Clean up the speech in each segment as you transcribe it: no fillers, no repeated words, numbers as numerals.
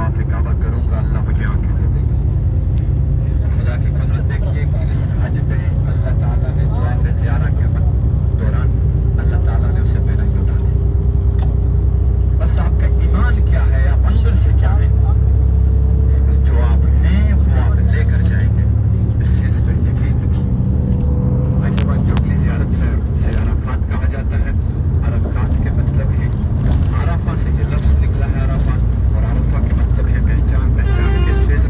طواف کعبہ کروں گا اللہ مجھے آنکھیں دے دے گا۔ خدا کی قدرت دیکھیے کہ اس حج پہ اللہ تعالیٰ نے طواف زیارہ کے دوران اللہ تعالیٰ نے اسے بینائی اٹھا دی۔ بس آپ کا ایمان کیا ہے، آپ اندر سے کیا ہے، بس جو آپ ہیں وہ آپ لے کر جائیں گے، اس چیز پر یقین رکھیے۔ ایسے وقت جو اگلی زیارت ہے اسے عرفات کہا جاتا ہے۔ عرفات کے مطلب ہے، عرفہ سے یہ لفظ نکلا ہے عرفہ، اور عرفہ کے مطلب ہے پہچان۔ پہچان کس چیز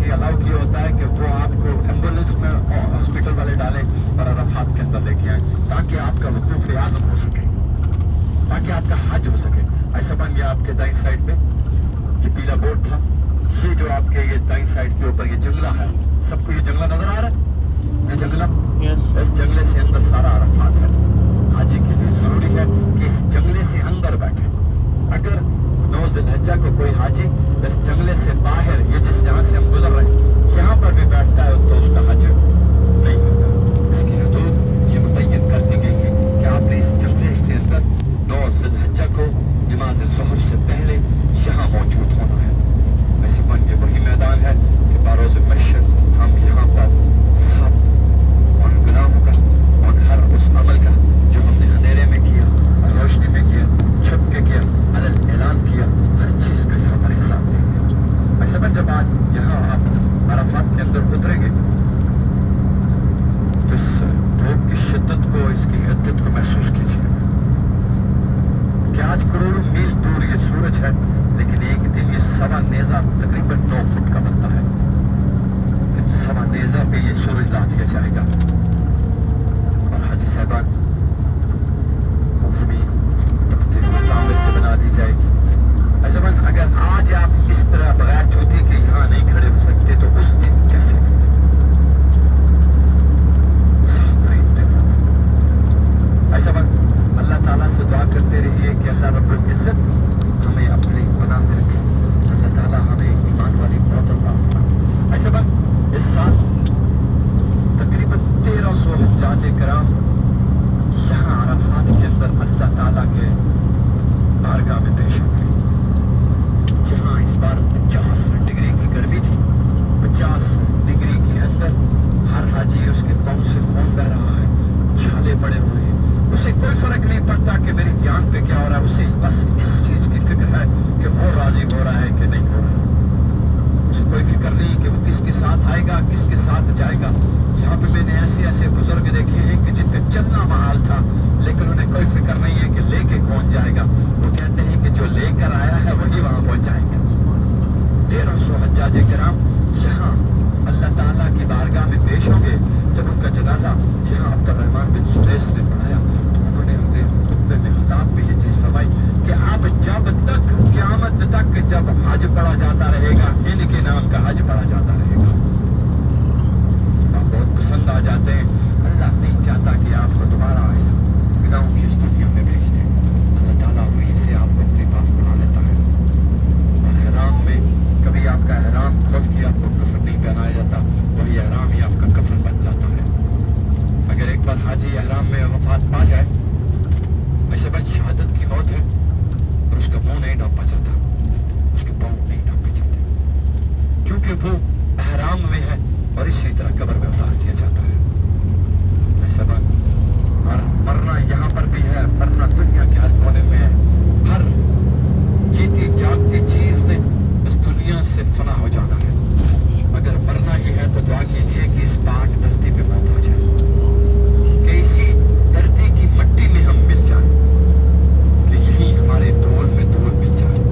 सिक्योरिटी अलाउ किया होता है कि वो आपको एम्बुलेंस में और हॉस्पिटल वाले डालें और अराफात के अंदर लेके आए ताकि आपका वकूफ आज़म हो सके, ताकि आपका हज हो सके। ऐसा बन गया आपके दाई साइड में ये पीला बोर्ड था, ये जो आपके ये दाई साइड के ऊपर ये जंगला है, सबको ये जंगला नजर आ रहा है, ये जंगला, इस जंगले से अंदर सारा अराफात है। हाजी के लिए जरूरी है कि इस जंगले से अंदर बैठे। अगर 9 ज़िलहज्जा को कोई हाजी इस जंगले से बाहर, ये जिस जहाँ से हम गुजर रहे हैं, यहाँ पर भी बैठता है तो उसका हज नहीं होता। इसकी हदूद ये मुतय्यन कर दी गई है कि आपने इस जंगले से अंदर 9 ज़िलहज्जा को नमाज ज़ोहर से पहले यहाँ मौजूद होना है। ऐसे बन ये वही मैदान है कि बारोज़ महशर हम यहाँ पर सब उन गुनाहों का, उन हर उस अमल का जो हमने अंधेरे में किया, रोशनी में किया, छुप के किया, अलग ऐलान किया, हर चीज़ का यहाँ पर हिसाब देंगे। ऐसे बन जब आज यहाँ आप अराफात के अंदर उतरेंगे तो इस धूप की शिद्दत को, इसकी हिद्दत को महसूस कीजिए कि आज करोड़ों मील दूर ये सूरज है, लेकिन एक दिन ये सवा नेजा तकरीबन 9 फुट का बनता है। सवा नेजा पे ये सूरज ला दिया जाएगा और हाजी साहबान जमीन तपते हुए तांबे से बना दी जाएगी। ऐसा बन अगर आज आप इस तरह बगैर जूती के यहाँ नहीं खड़े हो सकते तो उस दिन कैसे होते? सख्त दिन होगा। ऐसा बन अल्लाह ताला से दुआ करते रहिए कि अल्लाह रब्बुल इज्जत हमें अपने बना में रखे, अल्लाह ताला हमें ईमान वाली मौत अता फरमाए। ऐसा बन इस साल तकरीबन 1300 हज्जाज कराम यहाँ अराफात के अंदर अल्लाह ताला के बारगाह में पेश होंगे। यहाँ इस बार 50 डिग्री की गर्मी थी, 50 डिग्री के अंदर हर हाजी उसके पाँव से खून बह रहा है, छाले पड़े हुए हैं, उसे कोई फर्क नहीं पड़ता कि मेरी जान पे क्या हो रहा है, उसे बस इस चीज की फिक्र है कि वो राजी हो रहा है कि नहीं हो रहा है। उसे कोई फिक्र नहीं कि वो किसके साथ आएगा, किसके साथ जाएगा। यहाँ पे मैंने ऐसे ऐसे बुजुर्ग देखे हैं कि जिनका चलना महाल था, लेकिन उन्हें कोई फिक्र नहीं है कि लेके कौन जाएगा। वो कहते हैं कि जो लेकर आया है वही वहां पहुंचाएंगे। 1300 हज्जाज किराम यहाँ अल्लाह ताला की बारगाह में पेश होंगे। जब उनका जनाजा यहाँ अब्दुर्रहमान बिन सुदैस ने पढ़ाया तो उन्होंने अपने खुतबे में खिताब में ये चीज फरमाई कि आप जब तक क़यामत तक जब हज पढ़ा जाता रहेगा, इनके नाम का हज पढ़ा जाता रहेगा। आप बहुत पसंद आ जाते हैं, अल्लाह नहीं चाहता कि आपको दोबारा इस गुनाहों की इस दुनिया में भेज दे। अल्लाह ताला वहीं से आपको अपने पास बुला लेता है। और हराम में कभी आपका हराम खोल के आपको कफन नहीं पहनाया जाता, वही हराम ही आपका कफन बन जाता है। अगर एक बार हाजी हराम में वफात पा जाए, वैसे बन शहादत की मौत है और उसका मुंह नहीं ढांपा जाता, उसके पाँव नहीं ढांपे जाते, क्योंकि वो हराम में है और इसी तरह कब्र में उतार दिया जाता है। ऐसा बन मरना यहाँ पर भी है, मरना दुनिया के हर कोने में है। हर जीती जागती चीज ने इस दुनिया से फना हो जाना है। अगर मरना ही है तो दुआ कीजिए कि इस पाक धरती पे मौत आ जाए, कि इसी धरती की मट्टी में हम मिल जाएं, कि यही हमारे धूल में धूल मिल जाए।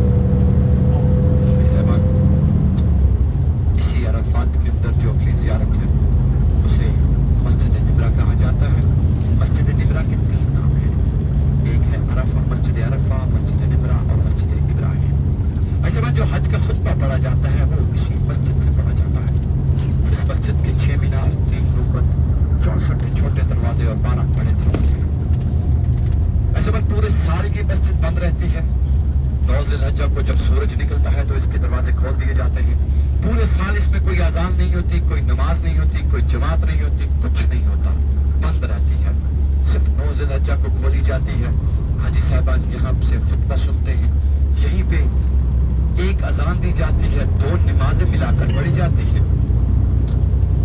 इसी अराफात के अंदर जो अगली ज़ियारत है उसे मस्जिद निबरा कहा जाता है। मस्जिद निबरा के 3 नाम हैं, एक है अरफा, मस्जिद अरफा, मस्जिद निबरा और मस्जिद इब्राहिम। ऐसे में जो हज का खुतबा पढ़ा जाता है वो इसी मस्जिद से पढ़ा जाता है। इस मस्जिद के 6 मीनार, 3 गुंबद, 64 छोटे दरवाजे और 12 बड़े दरवाजे हैं। ऐसे में पूरे साल की मस्जिद बंद रहती है। 9 ज़िलहज्जा को जब सूरज निकलता है तो इसके दरवाजे खोल दिए जाते हैं। पूरे साल इसमें कोई अजान नहीं होती, कोई नमाज नहीं होती, कोई जमात नहीं होती, कुछ नहीं होता, बंद रहती है। सिर्फ 9 ज़िलहज्जा को खोली जाती है। हाजी साहबान यहाँ से खुतबा सुनते हैं, यहीं पे एक अजान दी जाती है, 2 नमाजें मिलाकर पढ़ी जाती है,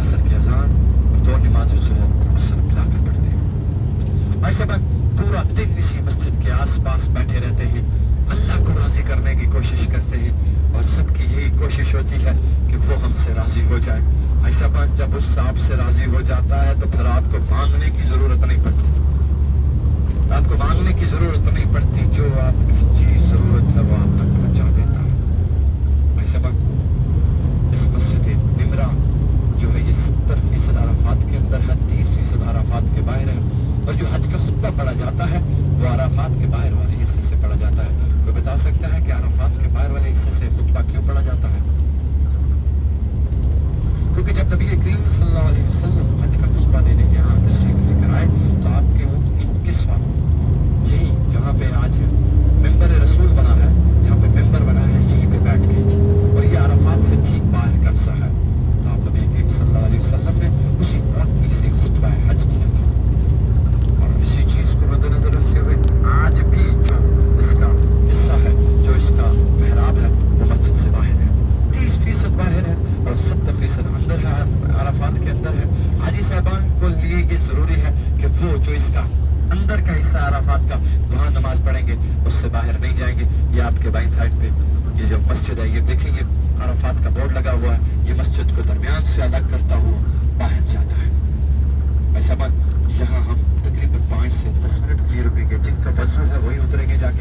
असर की अजान और 2 नमाजें ज़ोहर और असर मिलाकर पढ़ते हैं। ऐसे में पूरा दिन इसी मस्जिद के आसपास बैठे रहते हैं, अल्लाह को राजी करने की कोशिश करते हैं और सबकी यही कोशिश होती है कि वो हमसे राजी हो जाए। ऐसा बात जब उस सांप से राजी हो जाता है तो फिर आपको मांगने की जरूरत नहीं पड़ती, आपको मांगने की जरूरत नहीं पड़ती, जो आपकी चीज जरूरत है वो आप तक पहुंचा देता है। ऐसा बात इस मस्जिद ضروری ہے کہ وہ جو اس کا اندر کا حصہ عرفات کا وہاں نماز پڑھیں گے اس سے باہر نہیں جائیں گے. یہ آپ کے بائیں سائڈ پہ یہ جو مسجد ہے یہ دیکھیں گے عرفات کا بورڈ لگا ہوا ہے. یہ مسجد کو درمیان سے الگ کرتا ہوا باہر جاتا ہے. ایسا بات یہاں ہم تقریباً 5 سے 10 منٹ کے لیے رکیں گے. جن کا وضو ہے وہی اتریں گے جا کے.